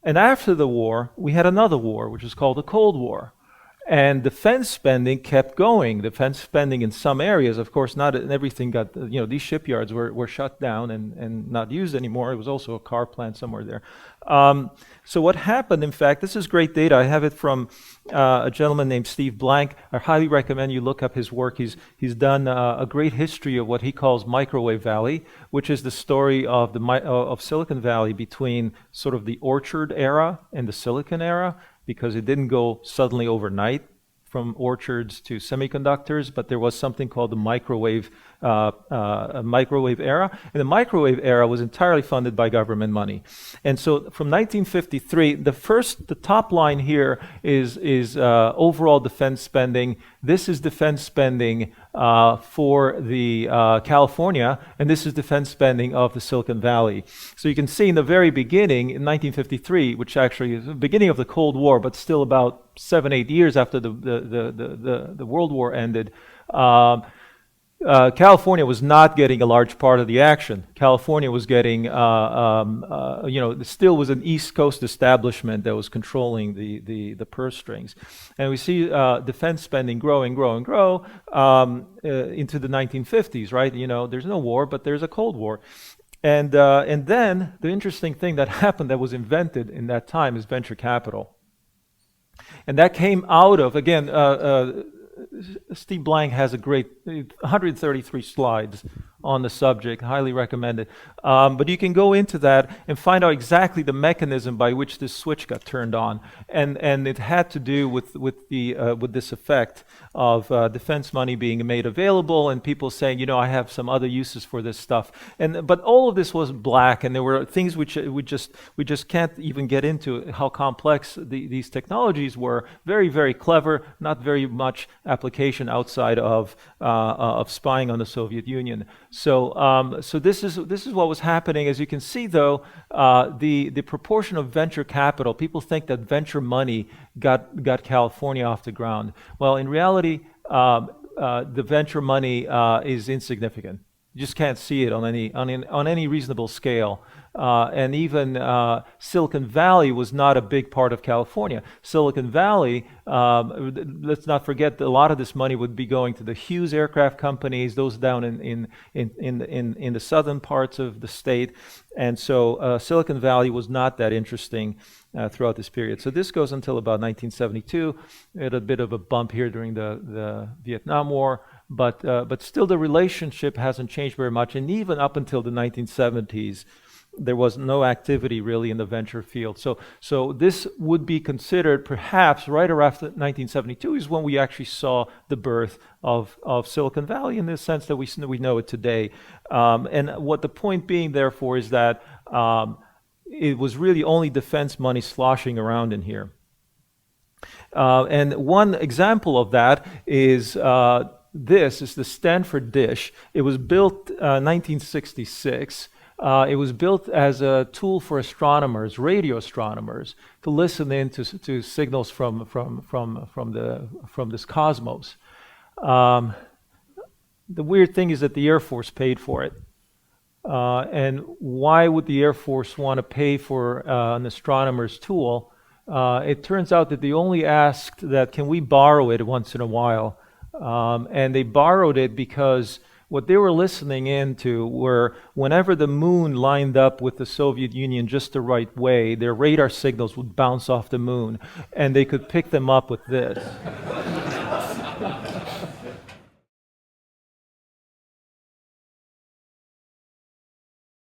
And after the war, we had another war, which is called the Cold War. And defense spending kept going. Defense spending in some areas, of course, not everything got, these shipyards were shut down and not used anymore. It was also a car plant somewhere there. So what happened, in fact, this is great data. I have it from a gentleman named Steve Blank. I highly recommend you look up his work. He's done a great history of what he calls Microwave Valley, which is the story of of Silicon Valley between sort of the orchard era and the Silicon era, because it didn't go suddenly overnight from orchards to semiconductors, but there was something called the microwave era. And the microwave era was entirely funded by government money. And so from 1953, the top line here is overall defense spending. This is defense spending for the California, and this is defense spending of the Silicon Valley. So you can see in the very beginning, in 1953, which actually is the beginning of the Cold War, but still about 7-8 years after the World War ended, California was not getting a large part of the action. California was getting, still was an East Coast establishment that was controlling the purse strings. And we see defense spending grow into the 1950s, right? There's no war, but there's a Cold War. And then the interesting thing that happened that was invented in that time is venture capital. And that came out of, again, Steve Blank has a great 133 slides on the subject, highly recommend it. But you can go into that and find out exactly the mechanism by which this switch got turned on, and it had to do with this effect of defense money being made available and people saying, I have some other uses for this stuff. But all of this was black, and there were things which we just can't even get into how complex these technologies were. Very, very clever, not very much application outside of spying on the Soviet Union. So this is what was happening. As you can see, though, the proportion of venture capital, people think that venture money got California off the ground. Well, in reality, the venture money is insignificant. You just can't see it on any reasonable scale. And even Silicon Valley was not a big part of California. Silicon Valley, let's not forget that a lot of this money would be going to the Hughes aircraft companies, those down in the southern parts of the state. And so Silicon Valley was not that interesting throughout this period. So this goes until about 1972. We had a bit of a bump here during the Vietnam War, but still the relationship hasn't changed very much. And even up until the 1970s, there was no activity really in the venture field. So this would be considered perhaps right around 1972 is when we actually saw the birth of Silicon Valley in the sense that we know it today. And what the point being, therefore, is that it was really only defense money sloshing around in here. And one example of that is this is the Stanford dish. It was built 1966. It was built as a tool for astronomers, radio astronomers, to listen in to signals from this cosmos. The weird thing is that the Air Force paid for it. And why would the Air Force want to pay for an astronomer's tool? It turns out that they only asked that, can we borrow it once in a while? And they borrowed it because what they were listening into were whenever the moon lined up with the Soviet Union just the right way, their radar signals would bounce off the moon, and they could pick them up with this.